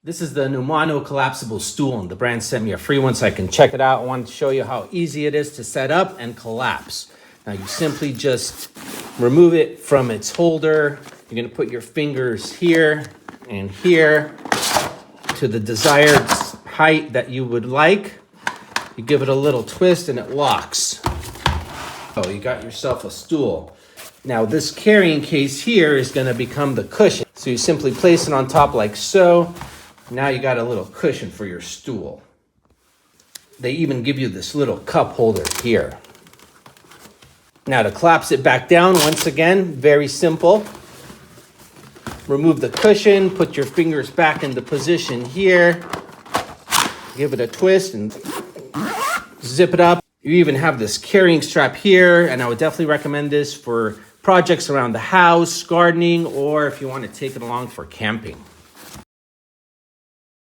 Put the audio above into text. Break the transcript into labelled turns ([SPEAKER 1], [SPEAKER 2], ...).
[SPEAKER 1] This is the NUMANU Collapsible Stool, and the brand sent me a free one so I can check it out. I wanted to show you how easy it is to set up and collapse. Now you simply just remove it from its holder. You're gonna put your fingers here and here to the desired height that you would like. You give it a little twist and it locks. Oh, you got yourself a stool. Now this carrying case here is gonna become the cushion. So you simply place it on top like so. Now you got a little cushion for your stool. They even give you this little cup holder here. Now to collapse it back down, once again, very simple. Remove the cushion, put your fingers back into position here. Give it a twist and zip it up. You even have this carrying strap here, and I would definitely recommend this for projects around the house, gardening, or if you want to take it along for camping.